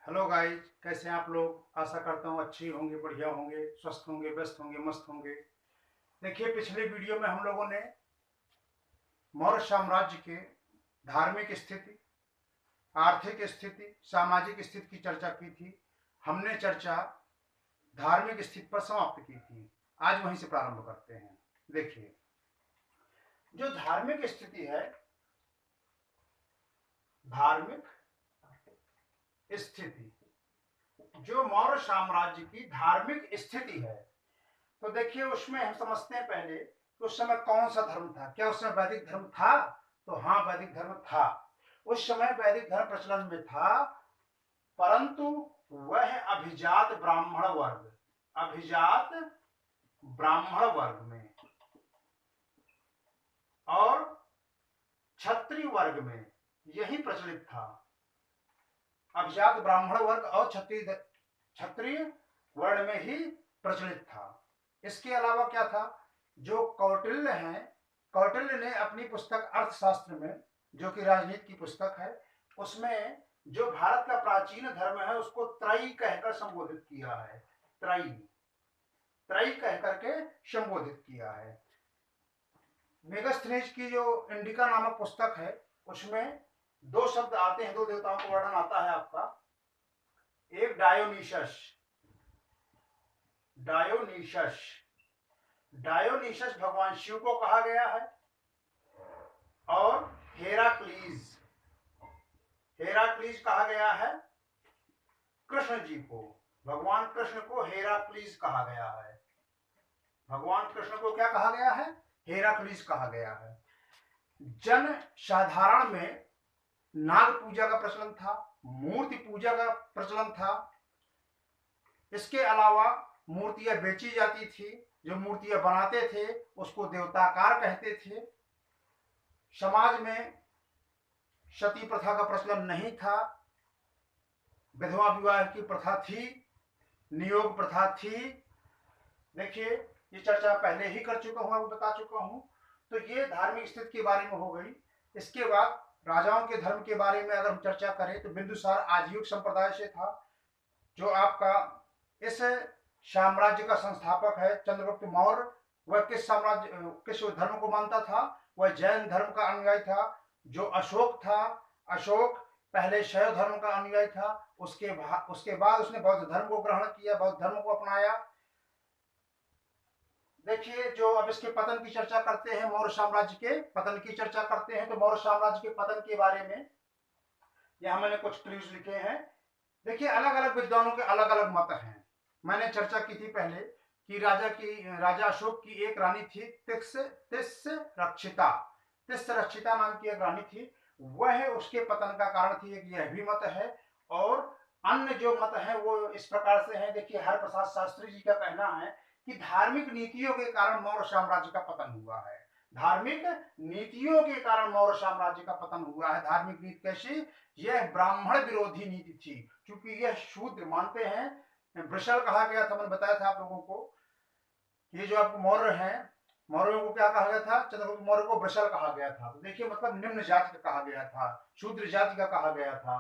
Hello guys, कैसे हैं आप लोग। आशा करता हूँ अच्छी होंगे, बढ़िया होंगे, स्वस्थ होंगे, व्यस्त होंगे, मस्त होंगे। देखिए, पिछले वीडियो में हम लोगों ने मौर्य साम्राज्य के धार्मिक स्थिति, आर्थिक स्थिति, सामाजिक स्थिति की चर्चा की थी। हमने चर्चा धार्मिक स्थिति पर समाप्त की थी। आज वहीं से प्रारंभ करते हैं। देखिए, जो धार्मिक स्थिति है, धार्मिक स्थिति, जो मौर्य साम्राज्य की धार्मिक स्थिति है, तो देखिए उसमें हम समझते हैं पहले कि उस समय कौन सा धर्म था। क्या उस समय वैदिक धर्म था? तो हाँ, वैदिक धर्म था। उस समय वैदिक धर्म प्रचलन में था, परंतु वह अभिजात ब्राह्मण वर्ग, अभिजात ब्राह्मण वर्ग में और क्षत्रिय वर्ग में यही प्रचलित था। अभिजात ब्राह्मण वर्ग और क्षत्रिय वर्ण में ही प्रचलित था। इसके अलावा क्या था? जो कौटिल्य हैं, कौटिल्य ने अपनी पुस्तक अर्थशास्त्र में, जो कि राजनीति की पुस्तक है, उसमें जो भारत का प्राचीन धर्म है उसको त्रयी कहकर संबोधित किया है। त्रयी, त्रयी कहकर के संबोधित किया है। मेगास्थनीज की जो इंडिका नामक पुस्तक है, उसमें दो शब्द आते हैं, दो देवताओं का वर्णन आता है आपका। एक डायोनीशस, डायोनीशस, डायोनीशस भगवान शिव को कहा गया है, और हेराक्लीज, हेराक्लीज कहा गया है कृष्ण जी को। भगवान कृष्ण को हेराक्लीज कहा गया है। भगवान कृष्ण को क्या कहा गया है? हेराक्लीज कहा गया है। जन साधारण में नाग पूजा का प्रचलन था, मूर्ति पूजा का प्रचलन था। इसके अलावा मूर्तियां बेची जाती थी। जो मूर्तियां बनाते थे उसको देवताकार कहते थे। समाज में सती प्रथा का प्रचलन नहीं था, विधवा विवाह की प्रथा थी, नियोग प्रथा थी। देखिए, ये चर्चा पहले ही कर चुका हूं, बता चुका हूं। तो ये धार्मिक स्थिति के बारे में हो गई। इसके बाद राजाओं के धर्म के बारे में अगर हम चर्चा करें तो बिंदुसार आजीविक संप्रदाय से था, जो आपका इस साम्राज्य का संस्थापक है चंद्रगुप्त मौर्य। वह किस साम्राज्य, किस धर्म को मानता था? वह जैन धर्म का अनुयायी था। जो अशोक था, अशोक पहले शैव धर्म का अनुयायी था, उसके बाद उसने बौद्ध धर्म को ग्रहण किया, बौद्ध धर्म को अपनाया। देखिए, जो अब इसके पतन की चर्चा करते हैं, मौर्य साम्राज्य के पतन की चर्चा करते हैं, तो मौर्य साम्राज्य के पतन के बारे में यहाँ मैंने कुछ क्लूज लिखे हैं। देखिए, अलग अलग विद्वानों के अलग अलग मत हैं। मैंने चर्चा की थी पहले कि राजा अशोक की एक रानी थी तिस्स रक्षिता नाम की एक रानी थी। वह उसके पतन का कारण थी, एक यह भी मत है। और अन्य जो मत है वो इस प्रकार से है। देखिए, हरप्रसाद शास्त्री जी का कहना है कि धार्मिक नीतियों के कारण मौर्य साम्राज्य का पतन हुआ है। धार्मिक नीतियों के कारण मौर्य साम्राज्य का पतन हुआ है। धार्मिक नीति कैसी? यह ब्राह्मण विरोधी नीति थी, क्योंकि यह शूद्र मानते हैं। वृषल कहा गया था, मैंने बताया था आप लोगों को। ये जो आपको मौर्य हैं, मौर्यों को क्या कहा गया था? चंद्रगुप्त मौर्य को वृषल कहा गया था। तो देखिए, मतलब निम्न जाति का कहा गया था, शूद्र जाति का कहा गया था।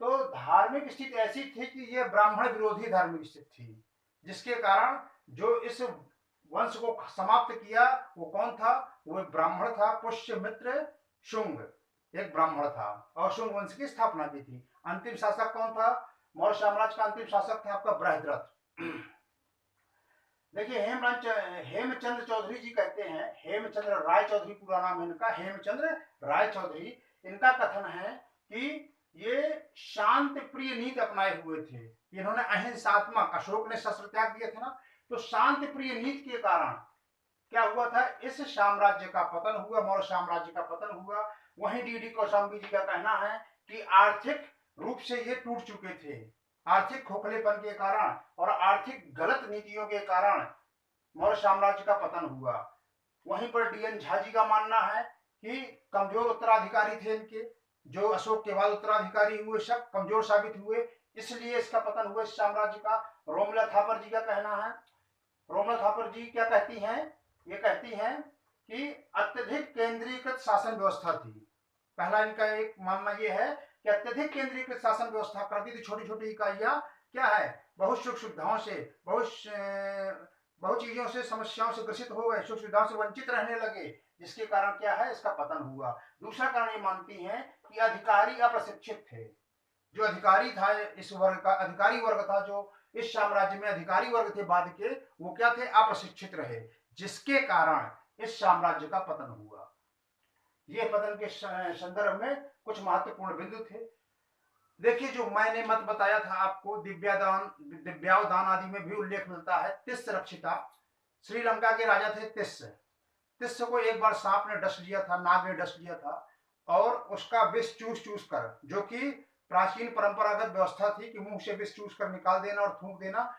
तो धार्मिक स्थिति ऐसी थी कि यह ब्राह्मण विरोधी धार्मिक स्थिति थी, जिसके कारण जो इस वंश को समाप्त किया वो कौन था? वो ब्राह्मण था। पुष्यमित्र शुंग एक ब्राह्मण था और शुंग वंश की स्थापना की थी। अंतिम शासक कौन था? मौर्य साम्राज्य का अंतिम शासक था आपका बृहद्रथ। देखिए, हेमचंद्र चौधरी जी कहते हैं, हेमचंद्र राय चौधरी पूरा नाम है इनका, हेमचंद्र राय चौधरी। इनका कथन है कि ये शांति प्रिय नीति अपनाए हुए थे। इन्होंने अहिंसात्मक, अशोक ने शस्त्र त्याग दिए थे ना, तो शांति प्रिय नीति के कारण क्या हुआ था? इस साम्राज्य का पतन हुआ, मौर्य साम्राज्य का पतन हुआ। वहीं डी डी कौशाम्बी जी का कहना है कि आर्थिक रूप से ये टूट चुके थे। आर्थिक खोखलेपन के कारण और आर्थिक गलत नीतियों के कारण मौर्य साम्राज्य का पतन हुआ। वहीं पर डीएन झा जी का मानना है कि कमजोर उत्तराधिकारी थे इनके, जो अशोक के बाद उत्तराधिकारी हुए सब कमजोर साबित हुए, इसलिए इसका पतन हुआ इस साम्राज्य का। रोमला थापर जी का कहना है, रोमला थापर जी क्या कहती हैं? ये कहती हैं कि अत्यधिक केंद्रीकृत शासन व्यवस्था थी। पहला इनका एक मानना यह है कि अत्यधिक केंद्रीकृत शासन व्यवस्था कर दी थी। छोटी छोटी इकाइयां क्या है, बहुत सुख सुविधाओं से, बहुत चीजों से, समस्याओं से ग्रसित हो गए, सुख सुविधाओं से वंचित रहने लगे, जिसके कारण क्या है, इसका पतन हुआ। दूसरा कारण ये मानती हैं कि अधिकारी अप्रशिक्षित थे। जो अधिकारी था, इस वर्ग का अधिकारी वर्ग था, जो इस साम्राज्य में अधिकारी वर्ग थे बाद के, वो क्या थे, अप्रशिक्षित रहे, जिसके कारण इस साम्राज्य का पतन हुआ। ये पतन के संदर्भ में कुछ महत्वपूर्ण बिंदु थे। देखिए, जो मैंने मत बताया था आपको, दिव्यावदान आदि में भी उल्लेख मिलता है। तिस्स रक्षिता, श्रीलंका के राजा थे तिस्स। तिस्स को एक बार सांप ने डस लिया था, नाग ने डस लिया था, और उसका विष चूस चूस कर, जो कि प्राचीन परंपरागत व्यवस्था थी कि मुंह से विष चूस कर निकाल देना और थूक देना,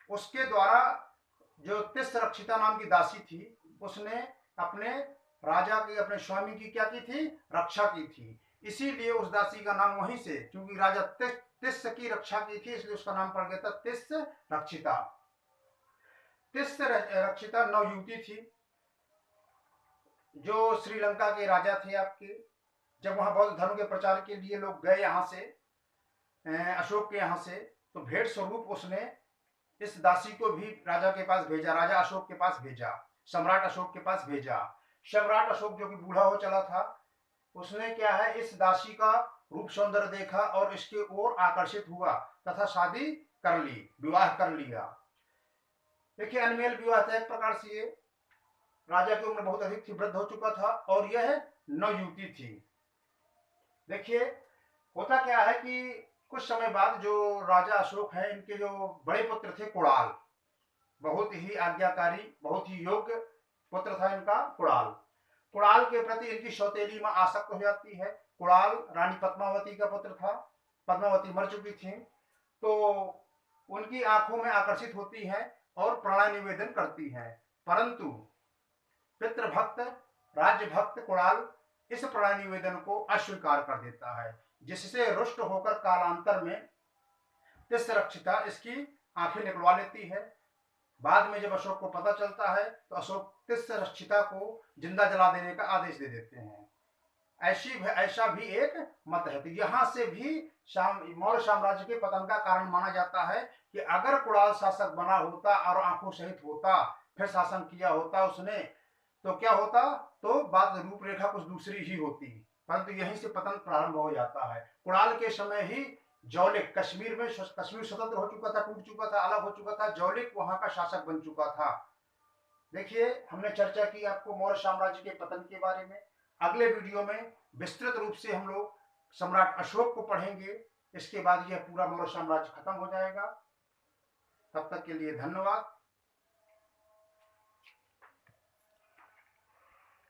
उसके द्वारा जो तिस्स रक्षिता नाम की दासी थी, उसने अपने राजा की, अपने स्वामी की क्या की थी, रक्षा की थी। इसीलिए उस दासी का नाम वहीं से, क्योंकि राजा तिस्स की रक्षा की थी, इसलिए उसका नाम पड़ गया था तिस्स रक्षिता। तिस्स रक्षिता नवयुवती थी, जो श्रीलंका के राजा थे आपके। जब वहां बौद्ध धर्म के प्रचार के लिए लोग गए यहां से, अशोक के यहां से, तो भेंट स्वरूप उसने इस दासी को भी राजा के पास भेजा, राजा अशोक के पास भेजा, सम्राट अशोक के पास भेजा। सम्राट अशोक, जो कि बूढ़ा हो चला था, उसने क्या है, इस दासी का रूप सौंदर्य देखा और इसके ओर आकर्षित हुआ तथा शादी कर ली, विवाह कर लिया। देखिए, अनमेल विवाह था एक प्रकार से। ये राजा की उम्र बहुत अधिक थी, वृद्ध हो चुका था, और यह नवयुवती थी। देखिए, होता क्या है कि कुछ समय बाद जो राजा अशोक है, इनके जो बड़े पुत्र थे कुणाल, बहुत ही आज्ञाकारी, बहुत ही योग्य पुत्र था इनका कुणाल। कुणाल के प्रति इनकी सौतेली मां आसक्त हो जाती है। कुणाल रानी पद्मावती का पुत्र था, पद्मावती मर चुकी थी, तो उनकी आंखों में आकर्षित होती है और प्रणय निवेदन करती है। परंतु पितृभक्त, राज्य भक्त कुणाल इस प्रणय निवेदन को अस्वीकार कर देता है, जिससे रुष्ट होकर कालांतर में तिस्स रक्षिता इसकी आंखें निकलवा लेती है। बाद में जब अशोक को पता चलता है, तो अशोक तिस्स रक्षिता को जिंदा जला देने का आदेश दे देते हैं। ऐसा भी एक मत है। तो यहां से भी मौर्य साम्राज्य के पतन का कारण माना जाता है कि अगर कुणाल शासक बना होता और आंखों सहित होता, फिर शासन किया होता उसने, तो क्या होता, तो बात रूपरेखा कुछ दूसरी ही होती। परंतु यहीं से पतन प्रारंभ हो जाता है। कुणाल के समय ही जौलिक, कश्मीर स्वतंत्र हो चुका था, टूट चुका था, अलग हो चुका था, जौलिक वहां का शासक बन चुका था। देखिए, हमने चर्चा की आपको मौर्य साम्राज्य के पतन के बारे में। अगले वीडियो में विस्तृत रूप से हम लोग सम्राट अशोक को पढ़ेंगे। इसके बाद यह पूरा मौर्य साम्राज्य खत्म हो जाएगा। तब तक के लिए धन्यवाद।